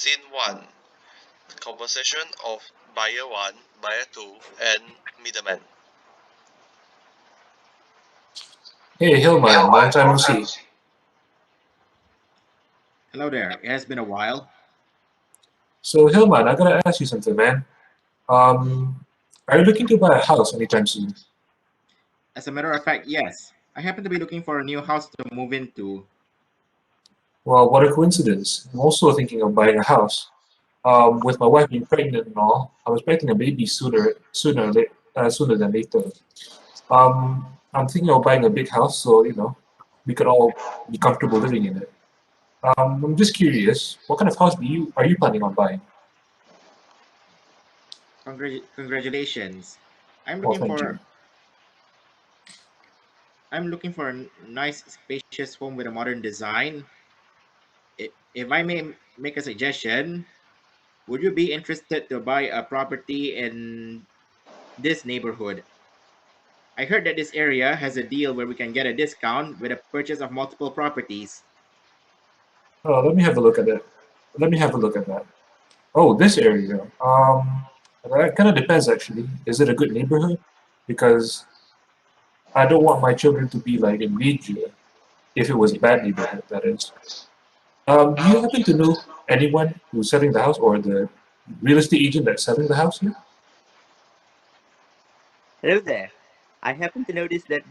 Scene 1. Conversation of buyer 1, buyer 2, and middleman. Hey, Hillman, long time no see. Hello there. It has been a while. So, Hillman, I gotta ask you something, man. Are you looking to buy a house anytime soon? As a matter of fact, yes. I happen to be looking for a new house to move into. Well, what a coincidence. I'm also thinking of buying a house. With my wife being pregnant and all, I'm expecting a baby sooner than later. I'm thinking of buying a big house, so we could all be comfortable living in it. I'm just curious, what kind of house are you planning on buying? Congratulations. I'm Well, looking thank you. for I'm looking for a nice spacious home with a modern design. If I may make a suggestion, would you be interested to buy a property in this neighborhood? I heard that this area has a deal where we can get a discount with a purchase of multiple properties. Let me have a look at it. Let me have a look at that. Oh, this area. That kind of depends actually. Is it a good neighborhood? Because I don't want my children to be like in danger if it was a bad neighborhood, that is. Do you happen to know anyone who's selling the house or the real estate agent that's selling the house here? Hello there. I happen to notice that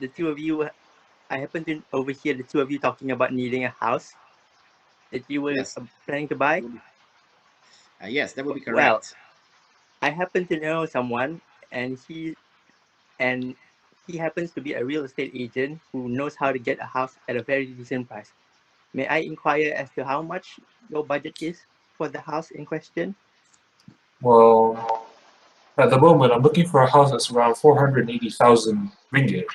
I happen to overhear the two of you talking about needing a house that you were Yes. planning to buy. Yes, that would be Well, correct. I happen to know someone, and and he happens to be a real estate agent who knows how to get a house at a very decent price. May I inquire as to how much your budget is for the house in question? Well, at the moment, I'm looking for a house that's around 480,000 ringgit.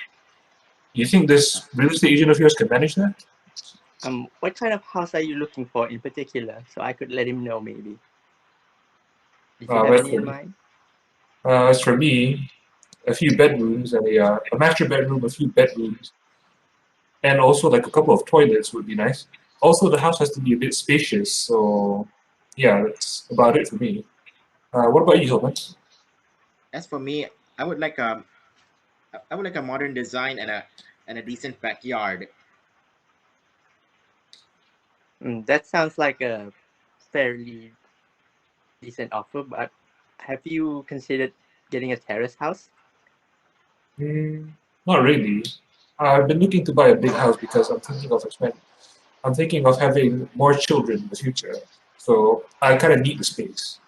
You think this real estate agent of yours can manage that? What kind of house are you looking for in particular, so I could let him know maybe? Did you have As any for in me, mind? a few bedrooms and a master bedroom, a few bedrooms, and also like a couple of toilets would be nice. Also, the house has to be a bit spacious, so yeah, that's about it for me. What about you, Hilman? As for me, I would like a I would like a modern design and a decent backyard. That sounds like a fairly decent offer, but have you considered getting a terrace house? Mm, not really. I've been looking to buy a big house because I'm thinking of having more children in the future, so I kind of need the space.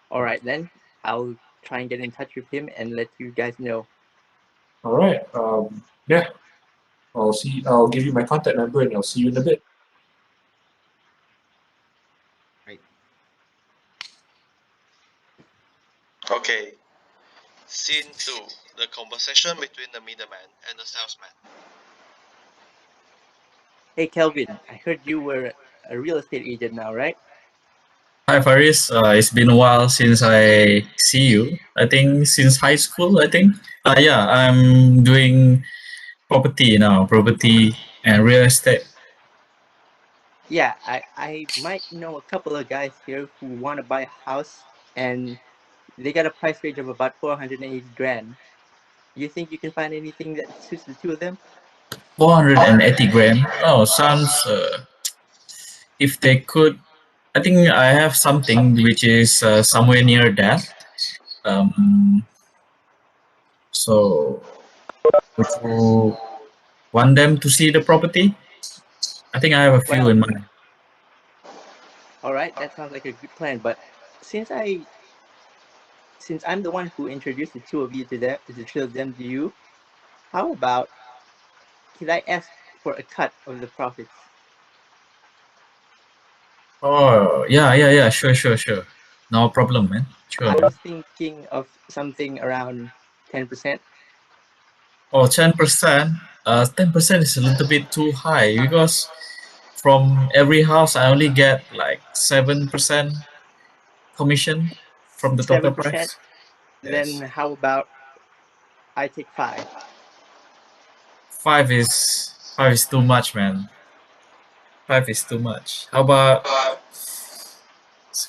All right, then I'll try and get in touch with him and let you guys know. All right. Yeah. I'll give you my contact number and I'll see you in a bit. Right. Okay. Scene 2. The conversation between the middleman and the salesman. Hey, Kelvin, I heard you were a real estate agent now, right? Hi Faris, it's been a while since I see you. I think since high school, I think. Yeah, I'm doing property now, property and real estate. Yeah, I might know a couple of guys here who want to buy a house, and they got a price range of about 480 grand. You think you can find anything that suits the two of them? 480 grand. Oh, sounds, if they could, I think I have something which is somewhere near that. Um, so would you want them to see the property? I think I have a few Well, in mind. all right, that sounds like a good plan. But since I since I'm the one who introduced the two of you to the two of them to you, how about could I ask for a cut of the profits? Oh, yeah, sure. No problem, man. Sure. I was thinking of something around 10%. Oh, 10%. 10% is a little bit too high because from every house I only get like 7% commission from the total 7%. price. Then Yes. how about I take 5? Five is too much, man. Five is too much. How about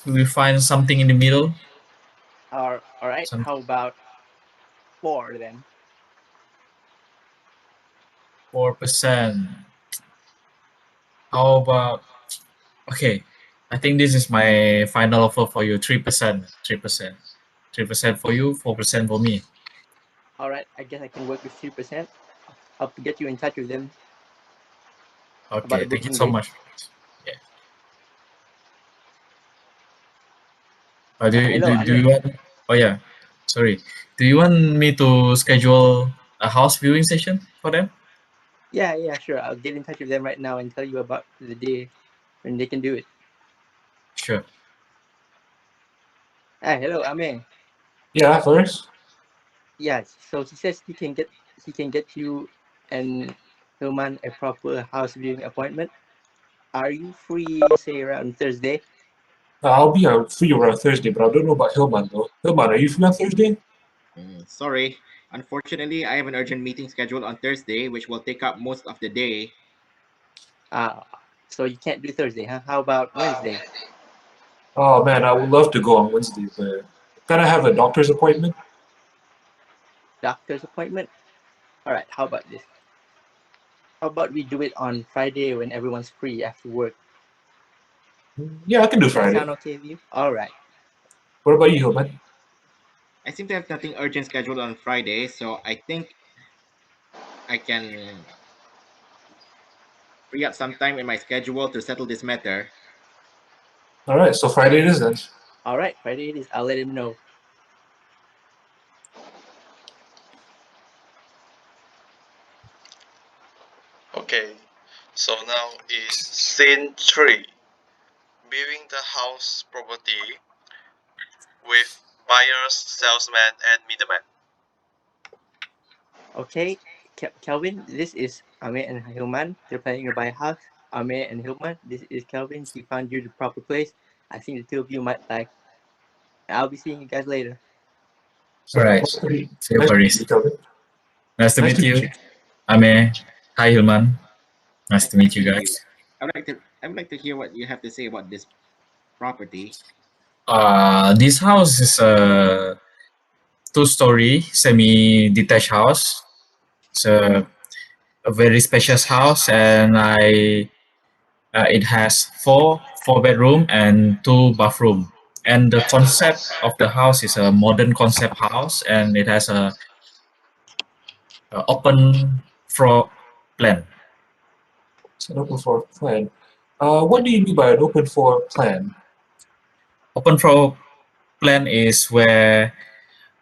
we find something in the middle. All right. Some How about 4 then? 4%. How about okay? I think this is my final offer for you. 3%. 3%. 3% for you. 4% for me. All right. I guess I can work with 3%. I'll get you in touch with them about Okay. the Thank you booking so date. much. Yeah. Hello, Do you Ame. want? Oh yeah. Sorry. Do you want me to schedule a house viewing session for them? Yeah, sure. I'll get in touch with them right now and tell you about the day when they can do it. Sure. Hello, Ame. Yeah, first. Yeah, so he says he can get you and Hilman a proper house viewing appointment. Are you free, say around Thursday? I'll be free around Thursday, but I don't know about Hillman though. Hillman, are you free on Thursday? Sorry. Unfortunately, I have an urgent meeting scheduled on Thursday, which will take up most of the day. Uh so you can't do Thursday, huh? How about Wednesday? Oh man, I would love to go on Wednesday, but gotta have a doctor's appointment. Doctor's appointment? All right, how about this? How about we do it on Friday when everyone's free after work? Yeah, I can do Does that Friday. sound okay with you? All right. What about you, Hillman? I seem to have nothing urgent scheduled on Friday, so I think I can free up some time in my schedule to settle this matter. All right, so Friday it is then. All right, Friday it is. I'll let him know. Okay, so now is scene 3, viewing the house property with buyers, salesman, and middleman. Okay, Kelvin, this is Amir and Hilman. They're planning to buy a house. Amir and Hilman, this is Kelvin. He found you the proper place. I think the two of you might like. I'll be seeing you guys later. All So right. See you, nice to meet Paris. you, Kelvin. Nice to Nice meet to meet you. you. Ame. Hi, Hilman. Nice Nice to to meet you meet you. guys. I would like to hear what you have to say about this property. This house is a two-story semi-detached house. It's a very spacious house, and it has four bedroom and two bathroom. And the concept of the house is a modern concept house, and it has a open floor plan. It's an open floor plan. What Yeah. do you mean by an open floor plan? Open floor plan is where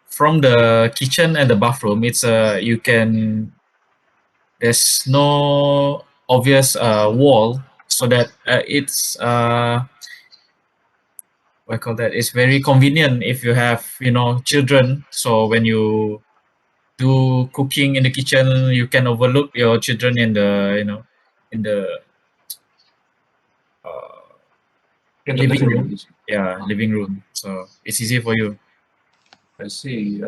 from the kitchen and the bathroom, it's you can there's no obvious wall, so that it's what I call that, it's very convenient if you have children. So when you do cooking in the kitchen, you can overlook your children in the in the uh, In the living living room. room. Yeah, living room. So it's easy for you. I see.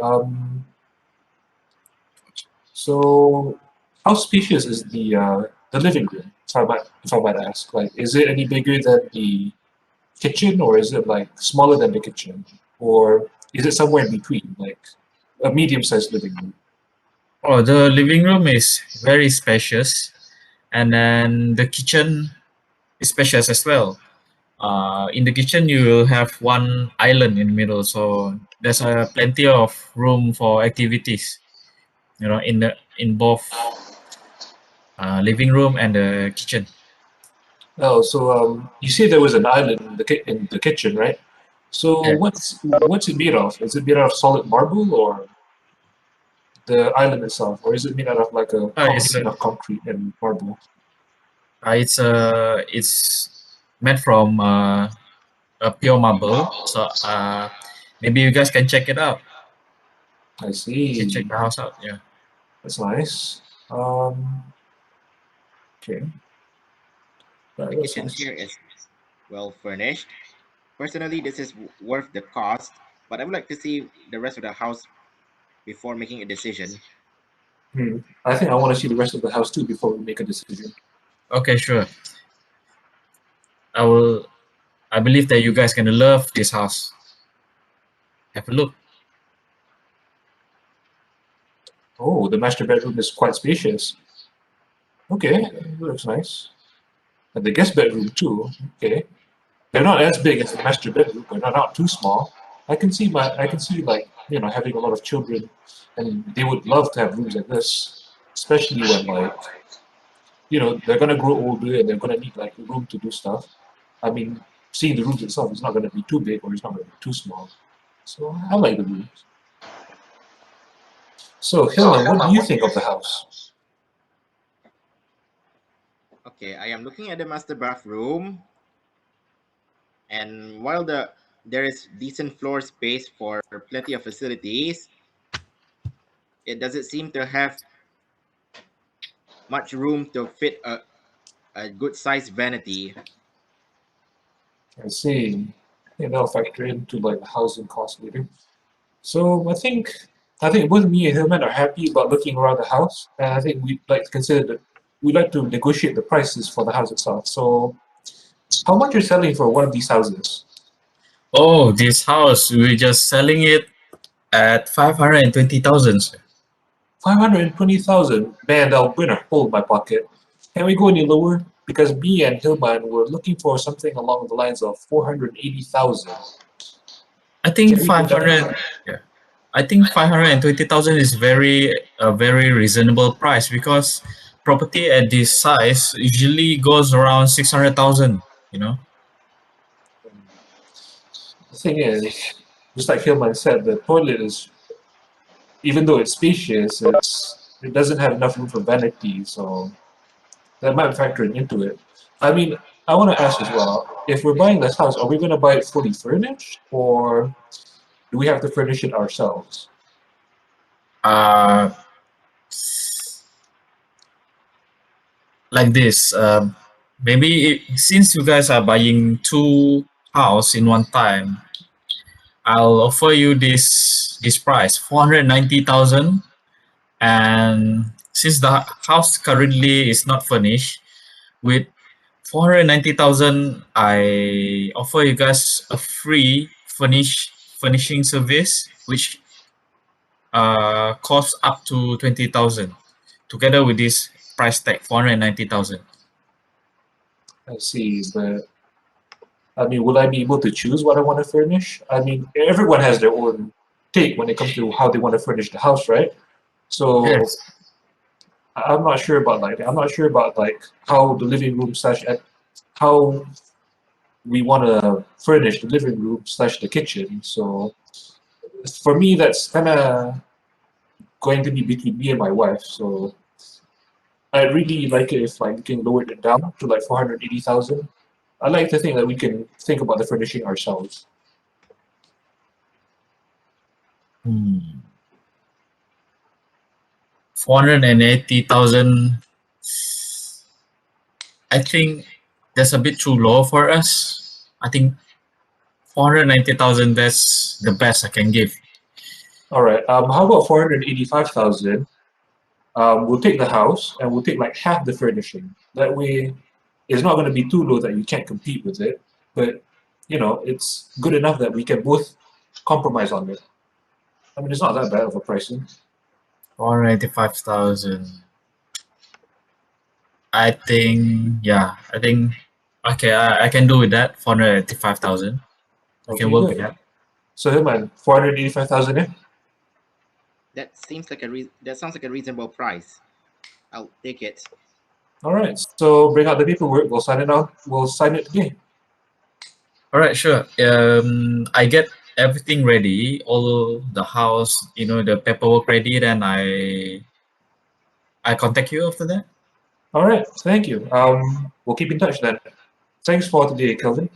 So how spacious is the living room? If I might ask, like, is it any bigger than the kitchen, or is it like smaller than the kitchen, or is it somewhere in between, like a medium-sized living room? Oh, the living room is very spacious, and then the kitchen is spacious as well. In the kitchen, you will have one island in the middle, so there's plenty of room for activities. In both living room and the kitchen. Oh, so you say there was an island in the kitchen, right? So Yeah. what's it made of? Is it made out of solid marble, or the island itself, or is it made out of like a It's combination of concrete and marble? it's made from a pure marble. So maybe you guys can check it out. I You can check see. the house out. Yeah. That's nice. Okay, The that's kitchen nice. here is well furnished. Personally, this is worth the cost, but I would like to see the rest of the house before making a decision. I think I want to see the rest of the house too before we make a decision. Okay, sure. I will. I believe that you guys gonna love this house. Have a look. Oh, the master bedroom is quite spacious. Okay, looks nice. And the guest bedroom too. Okay, they're not as big as the master bedroom, but they're not too small. I can see like having a lot of children, and they would love to have rooms like this, especially when like they're gonna grow older and they're gonna need like room to do stuff. I mean, seeing the rooms itself is not gonna be too big or it's not gonna be too small. So I like the rooms. So Hilman, what do you think of the house? Okay, I am looking at the master bathroom, and while there is decent floor space for plenty of facilities, it doesn't seem to have much room to fit a good sized vanity. I see. That'll factor into like the housing cost later. So I think both me and Hillman are happy about looking around the house, and I think we'd like to consider that we'd like to negotiate the prices for the house itself. So how much you're selling for one of these houses? Oh, this house, we're just selling it at 520,000. 520,000. Man, that'll burn a hole in my pocket. Can we go any lower? Because me and Hillman were looking for something along the lines of 480,000. I think Can we go that 500. high? Yeah, I think 520,000 is very reasonable price because property at this size usually goes around 600,000. You know. The thing is, just like Hillman said, the toilet is, even though it's spacious, it doesn't have enough room for vanity, so that might factor into it. I mean, I want to ask as well, if we're buying this house, are we going to buy it fully furnished, or do we have to furnish it ourselves? Uh, like this. Maybe since you guys are buying two house in one time, I'll offer you this price 490,000. And since the house currently is not furnished, with 490,000, I offer you guys a free furnishing service, which costs up to 20,000, together with this price tag 490,000. I see, but I mean, will I be able to choose what I want to furnish? I mean, everyone has their own take when it comes to how they want to furnish the house, right? So Yes. I'm not sure about like how the living room slash how we want to furnish the living room slash the kitchen. So for me, that's kind of going to be between me and my wife. So I'd really like it if like we can lower it down to like 480,000. I like to think that we can think about the furnishing ourselves. 480,000. I think that's a bit too low for us. I think 490,000, that's the best I can give. All right. How about 485,000? We'll take the house and we'll take like half the furnishing. That way, it's not going to be too low that you can't compete with it, but it's good enough that we can both compromise on it. I mean, it's not that bad of a pricing. 485,000. I think, okay, I can do with that. 485,000. I can Okay, work with good. that. So, hey man, 485,000, eh? That sounds like a reasonable price. I'll take it. All right. So, bring out the paperwork. We'll sign it out. We'll sign it today. All right, sure. I get everything ready, all the house, the paperwork ready, then I contact you after that. All right. Thank you. We'll keep in touch then. Thanks for today, Kelvin.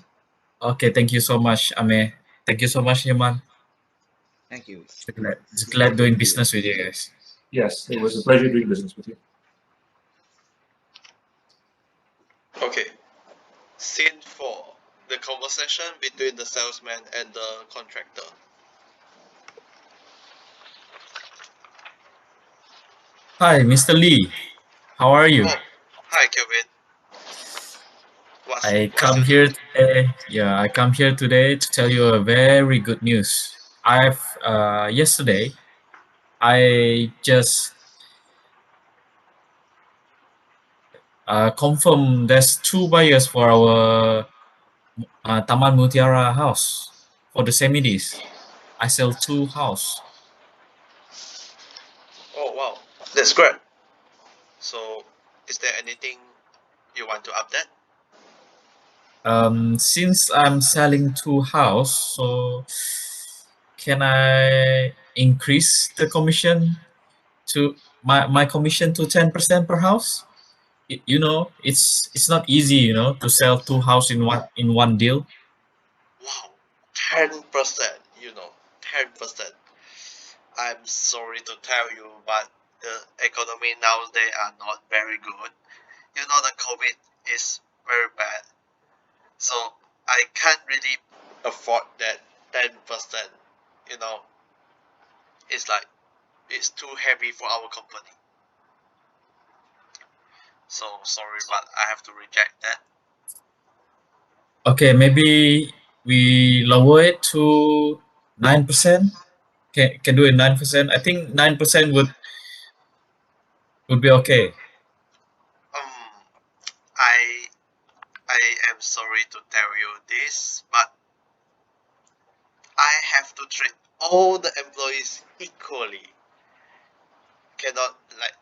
Okay, thank you so much, Ame. Thank you so much, Yaman. Thank you. It's glad doing business with you guys. Yes, it was a pleasure doing business with you. Okay. Scene 4. The conversation between the salesman and the contractor. Hi, Mr. Lee. How are you? Oh, hi Kelvin. I what's come the here news? today. Yeah, I come here today to tell you a very good news. I've yesterday I just confirmed there's two buyers for our Taman Mutiara house for the semi-dis. I sell two house. Oh wow, that's great. So, is there anything you want to update? Since I'm selling two house, so can I increase the commission to my commission to 10% per house? You know, it's not easy, you know, to sell two house in one deal. Wow, 10%. 10%. I'm sorry to tell you, but the economy nowadays are not very good. The COVID is very bad, so I can't really afford that 10%. You know, it's like it's too heavy for our company. So sorry, but I have to reject that. Okay, maybe we lower it to 9%. Can do it 9%. I think 9% would be okay. Um, I I am sorry to tell you this, but I have to treat all the employees equally. Cannot like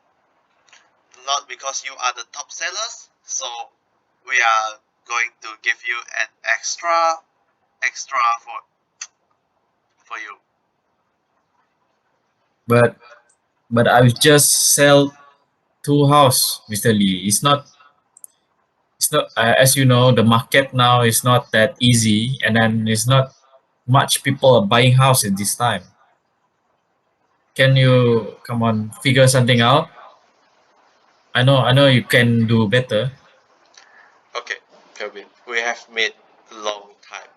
not because you are the top sellers, so we are going to give you an extra for you. But I will just sell two house, Mr. Lee. It's not as you know, the market now is not that easy, and then it's not much people are buying house at this time. Can you come on figure something out? I know you can do better. Okay, Kelvin, we have made long time.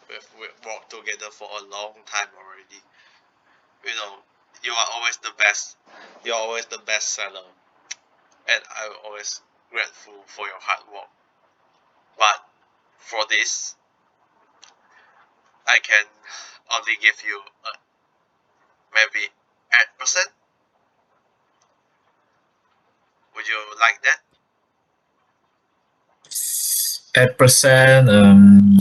We've worked together for a long time already. You know, you are always the best. You're always the best seller, and I'm always grateful for your hard work. But for this, I can only give you maybe 8%. Would you like that? 8%.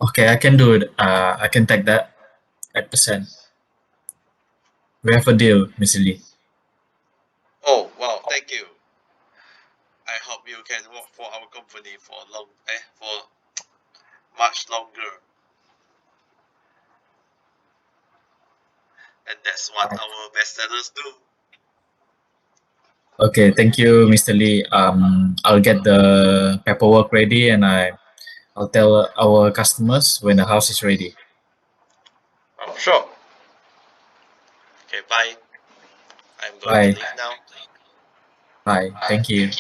Okay, I can do it. I can take that 8%. We have a deal, Mr. Lee. Oh wow, thank you. I hope you can work for our company for much longer, and that's what our best sellers do. Okay, thank you, Mr. Lee. I'll get the paperwork ready, and I'll tell our customers when the house is ready. Oh sure. Okay, bye. I'm going to Bye. leave now. Bye. Thank you.